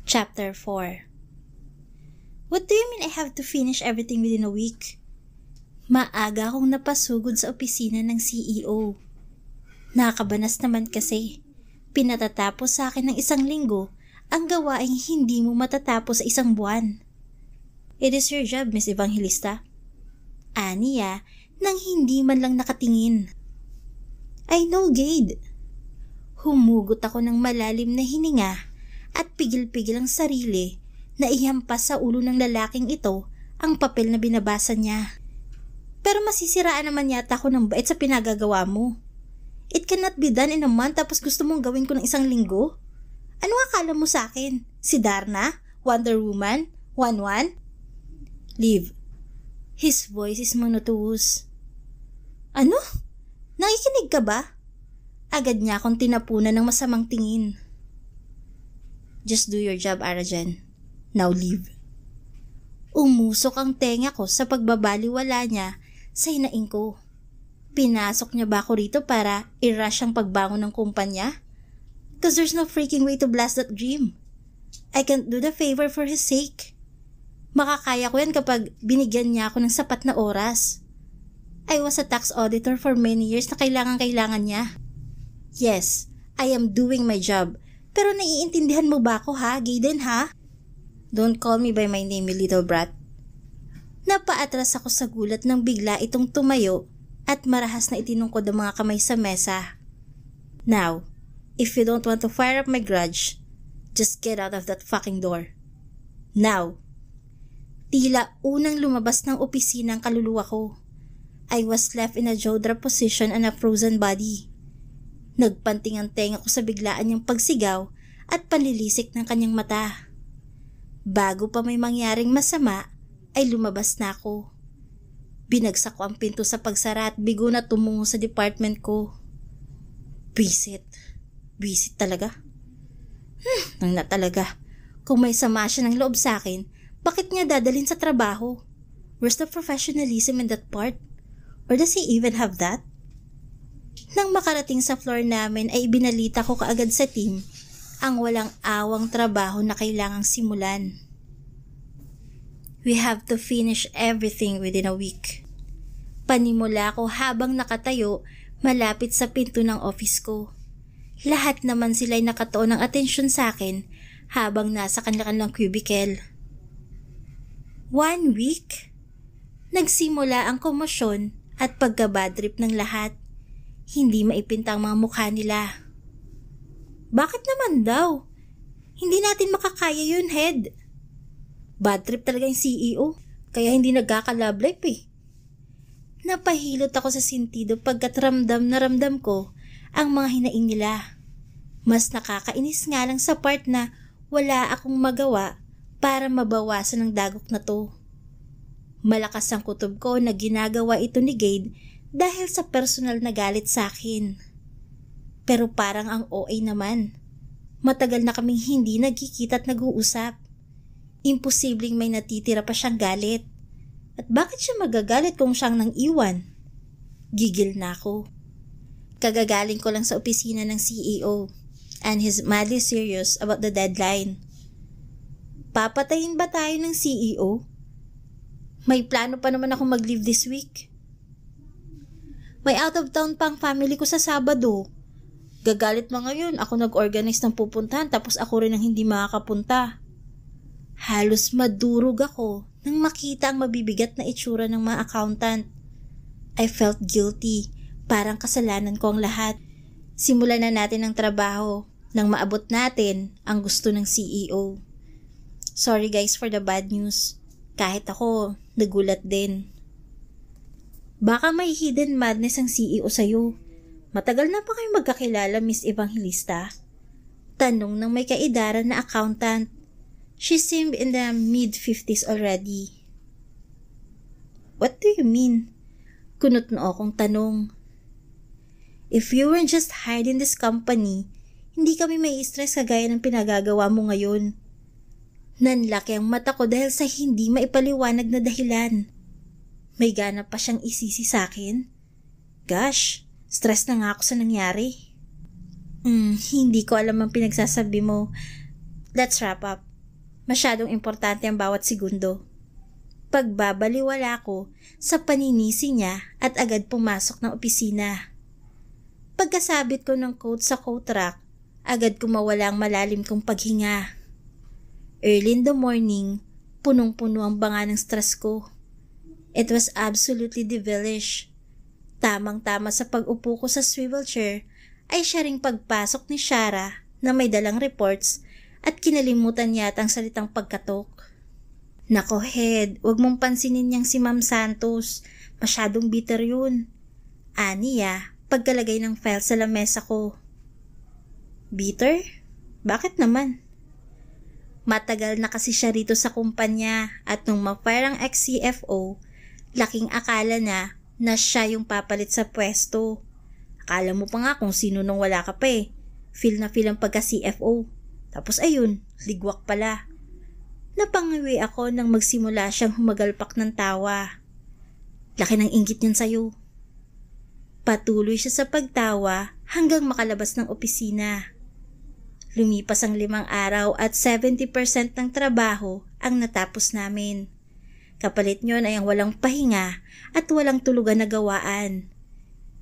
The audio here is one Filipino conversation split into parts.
Chapter 4. What do you mean I have to finish everything within a week? Maaga akong napasugod sa opisina ng CEO. Nakakabanas naman kasi. Pinatatapos sa akin ng 1 linggo ang gawaing hindi mo matatapos sa 1 buwan. It is your job, Miss Evangelista. Aniya nang hindi man lang nakatingin. I know, Gade. Humugot ako ng malalim na hininga at pigil-pigil ang sarili na ihampas sa ulo ng lalaking ito ang papel na binabasa niya. Pero masisiraan naman yata ako ng bait sa pinagagawa mo. It cannot be done in a month tapos gusto mong gawin ko ng 1 linggo? Ano akala mo sa akin? Si Darna? Wonder Woman? 1-1? Liv. His voice is monotonous. Ano? Nakikinig ka ba? Agad niya akong tinapunan ng masamang tingin. Just do your job, Arajan. Now leave. Umusok ang tenga ko sa pagbabaliwala niya sa hinaing ko. Pinasok niya ba ako rito para i-rush ang pagbangon ng kumpanya? Cause there's no freaking way to blast that dream. I can't do the favor for his sake. Makakaya ko yan kapag binigyan niya ako ng sapat na oras. I was a tax auditor for many years na kailangan niya. Yes, I am doing my job. Pero naiintindihan mo ba ako ha, Gaden ha? Don't call me by my name, you little brat. Napaatras ako sa gulat nang bigla itong tumayo at marahas na itinungkod ang mga kamay sa mesa. Now, if you don't want to fire up my grudge, just get out of that fucking door. Now. Tila unang lumabas ng opisina ang kaluluwa ko. I was left in a jaw drop position and a frozen body. Nagpanting ang tenga ko sa biglaan niyang pagsigaw at panlilisik ng kanyang mata. Bago pa may mangyaring masama, ay lumabas na ako. Binagsak ko ang pinto sa pagsara at bigo na tumungo sa department ko. Visit. Visit talaga? Nang na talaga. Kung may sama siya ng loob sa akin, bakit niya dadalhin sa trabaho? Where's the professionalism in that part? Or does he even have that? Nang makarating sa floor namin ay ibinalita ko kaagad sa team ang walang awang trabaho na kailangang simulan. We have to finish everything within a week. Panimula ko habang nakatayo malapit sa pinto ng office ko. Lahat naman sila'y nakatuon ng atensyon sa akin habang nasa kanilang cubicle. 1 week? Nagsimula ang komosyon at pagkabadrip ng lahat. Hindi maipinta ang mga mukha nila. Bakit naman daw? Hindi natin makakaya yun, head. Bad trip talaga yung CEO, kaya hindi nagkaka-love life eh. Napahilot ako sa sentido pagkat ramdam na ramdam ko ang mga hinaing nila. Mas nakakainis nga lang sa part na wala akong magawa para mabawasan ang dagok na to. Malakas ang kutob ko na ginagawa ito ni Gade dahil sa personal na galit sa akin. Pero parang ang OA naman. Matagal na kaming hindi nagkikita at nag-uusap. Imposibleng may natitira pa siyang galit. At bakit siya magagalit kung siyang nang iwan? Gigil na ako. Kagagaling ko lang sa opisina ng CEO and he's madly serious about the deadline. Papatayin ba tayo ng CEO? May plano pa naman ako mag-leave this week. May out of town pang family ko sa Sabado. Gagalit mo ngayon, ako nag-organize ng pupuntahan tapos ako rin ang hindi makakapunta. Halos madurog ako nang makita ang mabibigat na itsura ng mga accountant. I felt guilty, parang kasalanan ko ang lahat. Simulan na natin ang trabaho nang maabot natin ang gusto ng CEO. Sorry guys for the bad news. Kahit ako, nagulat din. Baka may hidden madness ang CEO sa'yo. Matagal na pa kayo magkakilala, Miss Evangelista? Tanong ng may kaidaran na accountant. She seemed in the mid-50s already. What do you mean? Kunot na akong tanong. If you weren't just hired in this company, hindi kami may stress kagaya ng pinagagawa mo ngayon. Nanlaki ang mata ko dahil sa hindi maipaliwanag na dahilan. May gana pa siyang isisi sa akin. Gosh, stress na nga ako sa nangyari. Hindi ko alam ang pinagsasabi mo. Let's wrap up. Masyadong importante ang bawat segundo. Pagbabaliwala ko sa paninisi niya at agad pumasok ng opisina. Pagkasabit ko ng coat sa coat rack, agad kumawala ang malalim kong paghinga. Early in the morning, punong-puno ang banga ng stress ko. It was absolutely devilish. Tamang-tama sa pag-upo ko sa swivel chair ay siya ring pagpasok ni Shara na may dalang reports at kinalimutan yata ang salitang pagkatok. Nako head, wag mong pansinin niyang si Ma'am Santos. Masyadong bitter yun. Aniya, pagkalagay ng file sa lamesa ko. Bitter? Bakit naman? Matagal na kasi siya rito sa kumpanya at nung ma-fire ang ex-CFO, laking akala na siya yung papalit sa pwesto. Akala mo pa nga kung sino nung wala ka pa eh. Feel na feel ang pagka-CFO. Tapos ayun, ligwak pala. Napangiwi ako nang magsimula siyang humagalpak ng tawa. Laki ng inggit niyan sa'yo. Patuloy siya sa pagtawa hanggang makalabas ng opisina. Lumipas ang 5 araw at 70% ng trabaho ang natapos namin. Kapalit niyon ay ang walang pahinga at walang tulugan na gawaan.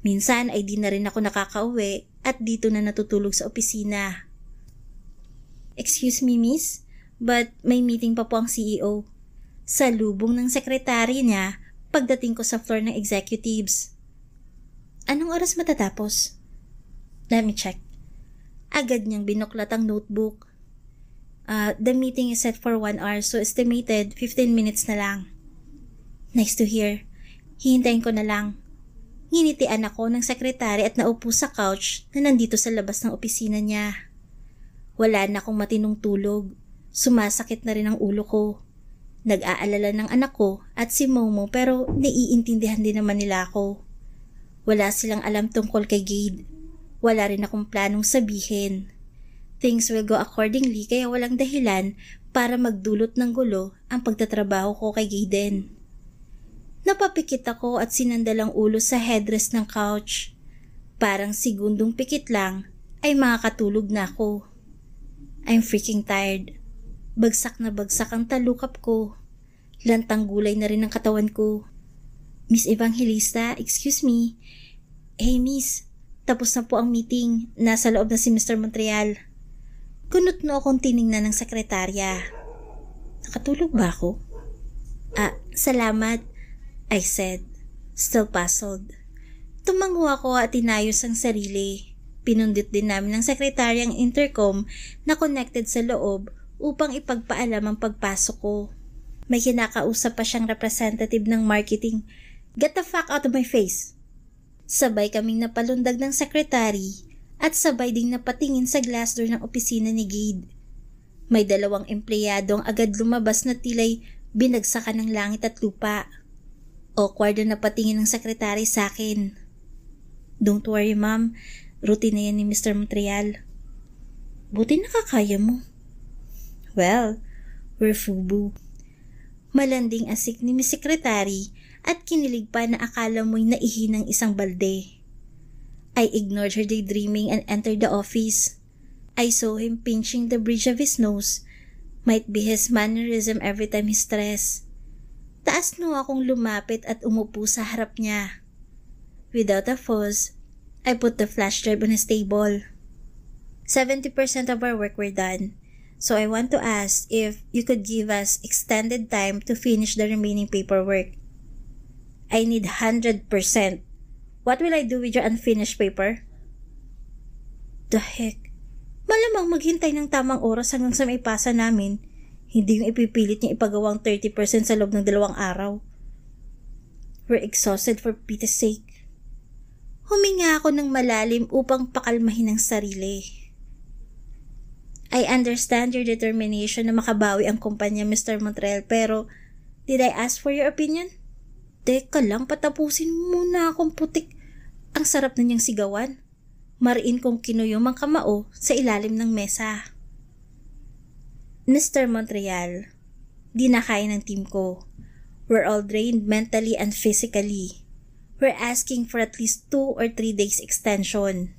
Minsan ay di na rin ako nakakauwi at dito na natutulog sa opisina. Excuse me, miss? But may meeting pa po ang CEO. Sa lubong ng sekretary niya pagdating ko sa floor ng executives. Anong oras matatapos? Let me check. Agad niyang binuklat ang notebook. The meeting is set for 1 hour so estimated 15 minutes na lang. Nice to hear. Hihintayin ko na lang. Nginitian ako ng sekretary at naupo sa couch na nandito sa labas ng opisina niya. Wala na akong matinong tulog. Sumasakit na rin ang ulo ko. Nag-aalala ng anak ko at si Momo pero naiintindihan din naman nila ako. Wala silang alam tungkol kay Gade. Wala rin akong planong sabihin. Things will go accordingly kaya walang dahilan para magdulot ng gulo ang pagtatrabaho ko kay Gaden. Napapikit ako at sinandal ang ulo sa headrest ng couch. Parang segundong pikit lang ay makakatulog na ako. I'm freaking tired. Bagsak na bagsak ang talukap ko. Lantang gulay na rin ang katawan ko. Miss Evangelista, excuse me. Hey miss, tapos na po ang meeting. Nasa loob na si Mr. Montreal. Kunot no akong tiningnan ng sekretarya. Nakatulog ba ako? Salamat, I said, still puzzled. Tumango ako at inayos ang sarili. Pinundit din namin ng sekretarya ang intercom na connected sa loob upang ipagpaalam ang pagpasok ko. May kinakausap pa siyang representative ng marketing. Get the fuck out of my face! Sabay kaming napalundag ng sekretary at sabay ding napatingin sa glass door ng opisina ni Gade. May 2 empleyado ang agad lumabas na tila'y binagsakan ng langit at lupa. Awkward na napatingin ng sekretary sa akin. Don't worry ma'am, routine na yan ni Mr. Montreal. Buti nakakaya mo. Well, we're FUBU. Malanding asik ni Miss Secretary at kinilig pa na akala mo'y naihi ng isang balde. I ignored her daydreaming and entered the office. I saw him pinching the bridge of his nose. Might be his mannerism every time he's stressed. Taas no akong lumapit at umupo sa harap niya. Without a fuss, I put the flash drive on his table. 70% of our work were done. So I want to ask if you could give us extended time to finish the remaining paperwork. I need 100%. What will I do with your unfinished paper? The heck? Malamang maghintay ng tamang oras hanggang sa maipasa namin. Hindi yung ipipilit niya ipagawang 30% sa loob ng 2 araw. We're exhausted for Pete's sake. Huminga ako ng malalim upang pakalmahin ang sarili. I understand your determination na makabawi ang kumpanya, Mr. Montreal, pero did I ask for your opinion? Teka lang, patapusin muna akong putik. Ang sarap na niyang sigawan. Mariin kong kinuyom ang kamao sa ilalim ng mesa. Mr. Montreal, di na kaya ng team ko. We're all drained mentally and physically. We're asking for at least 2 or 3 days extension.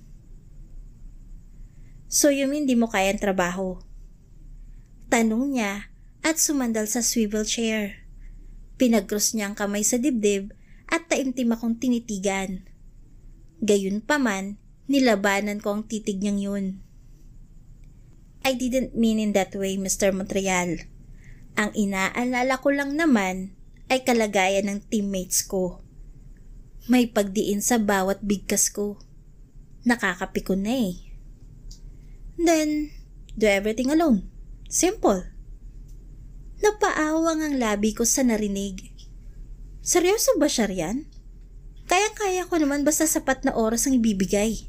So you mean di mo kaya ang trabaho? Tanong niya at sumandal sa swivel chair. Pinag-cross niya ang kamay sa dibdib at taimtim akong tinitigan. Gayunpaman, nilabanan ko ang titig niyang yun. I didn't mean in that way, Mr. Montreal. Ang inaalala ko lang naman ay kalagayan ng teammates ko. May pagdiin sa bawat bigkas ko. Nakakapikon na eh. Then, do everything alone. Simple. Napaawang ang labi ko sa narinig. Seryoso ba siya riyan? Kaya-kaya ko naman basta sapat na oras ang ibibigay.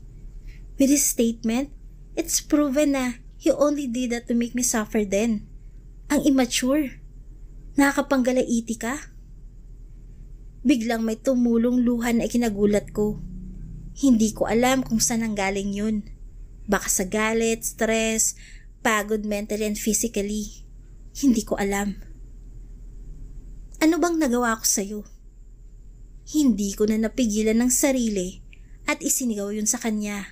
With his statement, it's proven na he only did that to make me suffer then. Ang immature. Nakakapanggalaiti ka. Biglang may tumulong luha na ikinagulat ko. Hindi ko alam kung saan ang galing yun. Baka sa galit, stress, pagod mentally and physically. Hindi ko alam. Ano bang nagawa ko sa'yo? Hindi ko na napigilan ng sarili at isinigaw yun sa kanya.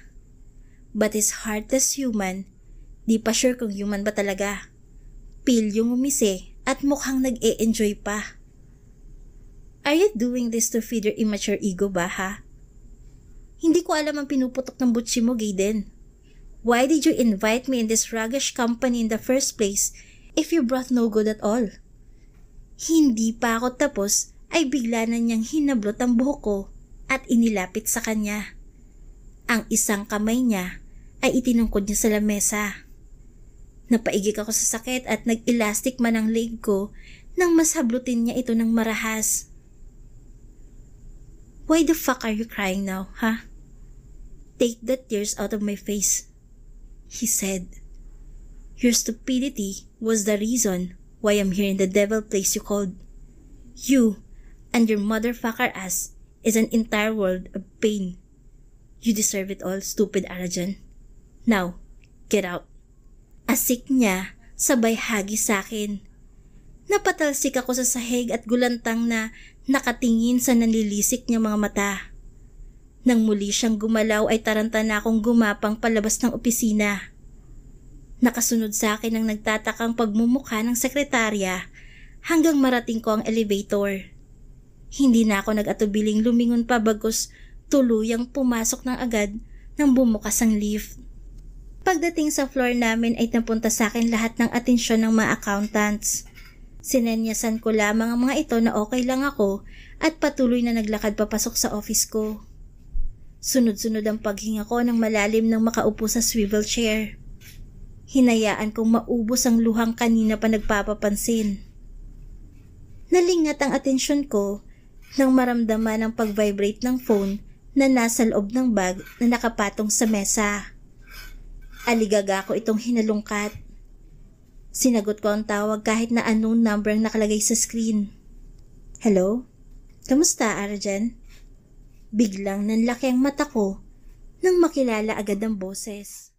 But his heartless human, di pa sure kung human ba talaga. Pil yung umisi at mukhang nag-e-enjoy pa. Are you doing this to feed your immature ego ba ha? Hindi ko alam ang pinuputok ng butsi mo, Gaiden. Why did you invite me in this raggish company in the first place if you brought no good at all? Hindi pa ako tapos ay bigla na niyang hinablot ang buhok ko at inilapit sa kanya. Ang isang kamay niya ay itinungkod niya sa lamesa. Napaigik ako sa sakit at nag-elastic man ang leg ko nang masablutin niya ito ng marahas. Why the fuck are you crying now, huh? Take the tears out of my face, he said. Your stupidity was the reason why I'm here in the devil place you called. You and your motherfucker ass is an entire world of pain. You deserve it all, stupid Arajan. Now, get out. Asik niya, sabay hagis sa akin. Napatalsik ako sa sahig at gulantang na nakatingin sa nanlilisik niyang mga mata. Nang muli siyang gumalaw ay tarantana akong gumapang palabas ng opisina. Nakasunod sa akin ang nagtatakang pagmumukha ng sekretarya hanggang marating ko ang elevator. Hindi na ako nag-atubiling lumingon pa bagos tuluyang pumasok ng agad nang bumukas ang lift. Pagdating sa floor namin ay napunta sa akin lahat ng atensyon ng mga accountants. Sinenyasan ko lamang ang mga ito na okay lang ako at patuloy na naglakad papasok sa office ko. Sunod-sunod ang paghinga ko ng malalim nang makaupo sa swivel chair. Hinayaan kong maubos ang luhang kanina pa nagpapapansin. Nalingat ang atensyon ko nang maramdaman ang pag-vibrate ng phone na nasa loob ng bag na nakapatong sa mesa. Aligaga ko itong hinalungkat. Sinagot ko ang tawag kahit na unknown number ang nakalagay sa screen. Hello? Kamusta, Arjan? Biglang nanlaki ang mata ko nang makilala agad ang boses.